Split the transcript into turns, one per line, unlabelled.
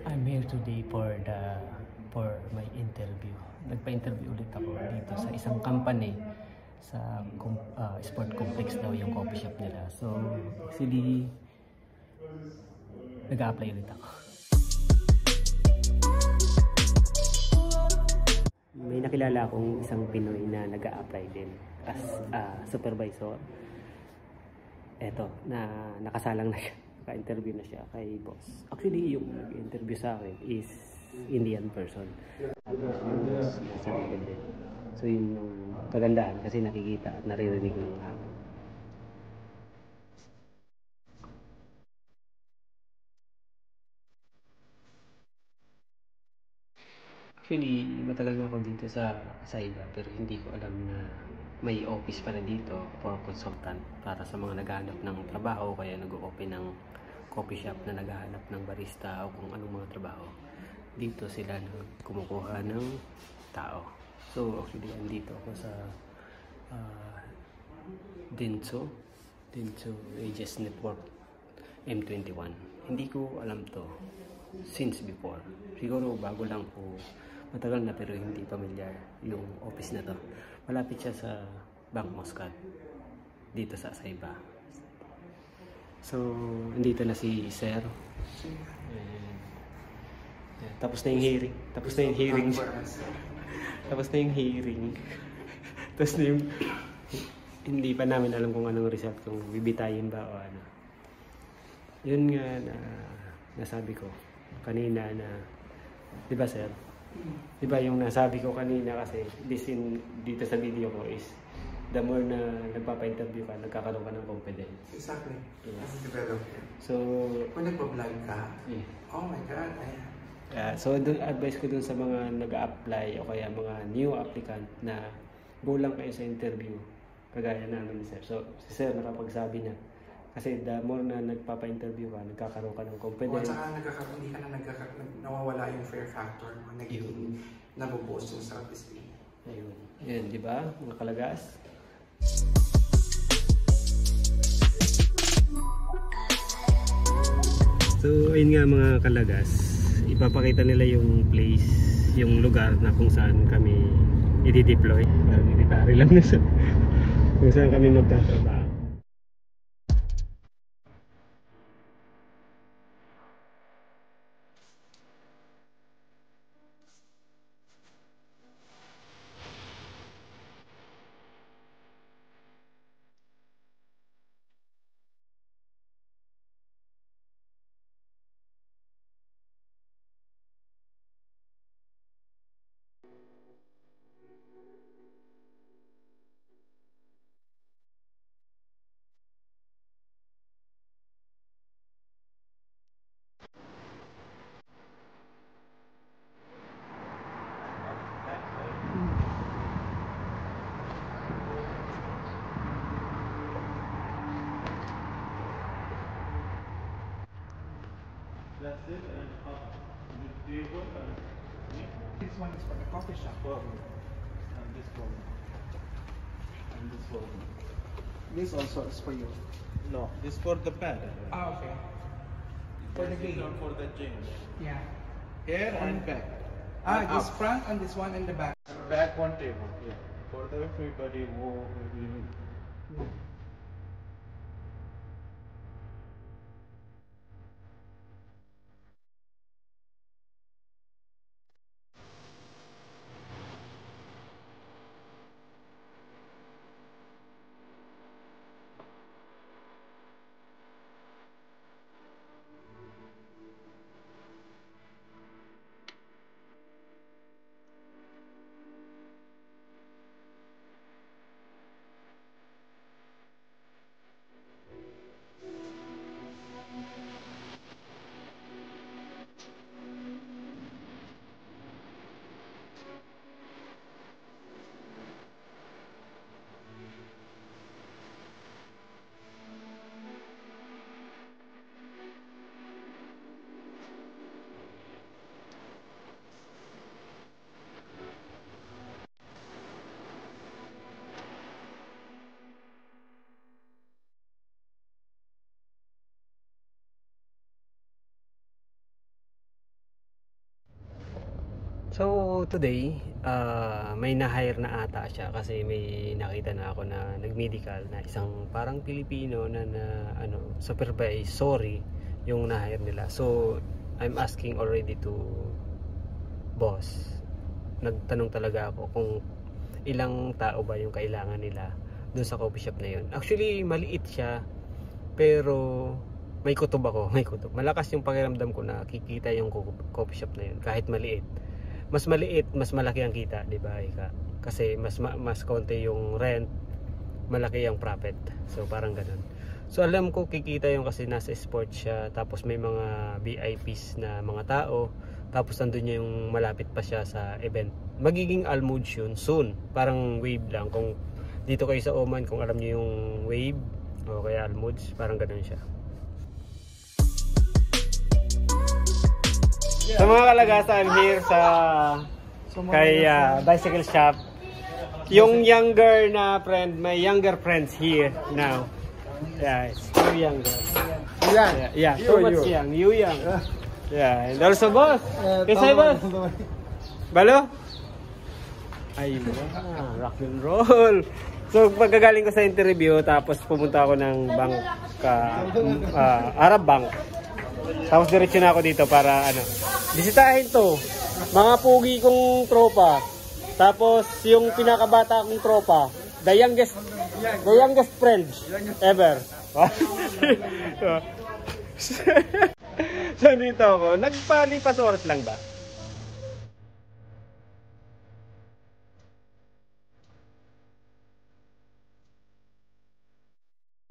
I'm here today for my interview. Nagpa-interview ulit ako dito sa isang company sa sport complex daw yung coffee shop nila. So, actually, nag-a-apply ulit ako. May nakilala akong isang Pinoy na nag-a-apply din as supervisor. Eto, nakasalang na siya. Naka-interview na siya kay boss. Actually, yung nag-interview sa akin is Indian person. Nasa likod din. So, yun yung kagandahan kasi nakikita at naririnig ng hangin. Actually, matagal na ako dito sa iba pero hindi ko alam na may office pala dito for consultant para sa mga naghahanap ng trabaho kaya nag-open ng coffee shop na naghahanap ng barista o kung anong mga trabaho. Dito sila kumukuha ng tao. So, actually, andito ako sa uh, Dentsu Aegis Network M21. Hindi ko alam to since before. Siguro bago lang po, matagal na pero hindi familiar yung office na to. Malapit siya sa Bank Muscat dito sa Saiba. So, andito na si Sir. Tapos na yung hearing. Tapos na yung hearing. Tapos na yung hearing. Tapos na yung hindi pa namin alam kung anong result, kung bibitayin ba o ano. Yun nga na nasabi ko kanina na, di ba sir? Di ba yung nasabi ko kanina kasi dito sa video ko is the more na nagpapa-interview ka, nagkakaroon ka ng confidence.
Exactly.
Yeah.
As develop.
So,
kung nagpa-vlog ka, oh my God,
so, advice ko dun sa mga nag-a-apply o kaya mga new applicant na go lang kayo sa interview kagaya namin ni sir. So, si sir nakapagsabi na kasi the more na nagpapa-interview ka, nagkakaroon ka ng confidence.
O saka hindi ka na nawawala yung fear factor mo, nagiging nabubuos yung self-esteem.
Ayun. Yan, di ba? Mga kalagas. So, ayun nga mga kalagas. Ipapakita nila yung place, yung lugar na kung saan kami i-deploy. Military lang na sa kung saan kami magtatrabaho.
That's it, and up the table and
This one is for the coffee shop.
and this one. And this one.
This also is for you.
No, this for the pad.
Ah, okay. For the
This
game.
one for the change.
Yeah.
Here and back.
Ah,
And
this
up.
front and this one in the back.
Back one table. Yeah. For the everybody who
So today, may na-hire na ata siya kasi may nakita na ako na nag-medical na isang parang Pilipino na supervisory yung na-hire nila. So I'm asking already to boss. Nagtanong talaga ako kung ilang tao ba yung kailangan nila dun sa coffee shop na yun. Actually, maliit siya pero may kutob ako, may kutob. Malakas yung pakiramdam ko na kikita yung coffee shop na yun kahit maliit. Mas maliit, mas malaki ang kita, di ba, Ika? Kasi mas konti yung rent, malaki ang profit. So parang ganun. So alam ko kikita yung kasi nasa sport siya, tapos may mga VIPs na mga tao, tapos nandun niya yung malapit pa siya sa event. Magiging Almuds yun soon. Parang Wave lang. Kung dito kayo sa Oman, kung alam niyo yung Wave o kaya Almuds, parang ganun siya. Sa mga kalagasan here sa kay bicycle shop, yung younger na friend, my younger friends here now. Yeah, it's too younger. Yeah, too much young. You young. Yeah, and also boss. Kisay boss. Balo? Ay, rock and roll. So pagkagaling ko sa interview, tapos pumunta ako ng bank, Arab Bank. Tapos diretso na ako dito para bisitahin to. Mga pugi kong tropa. Tapos yung pinakabata kong tropa, the youngest friend ever. So dito ako, nagpalipas oras lang ba?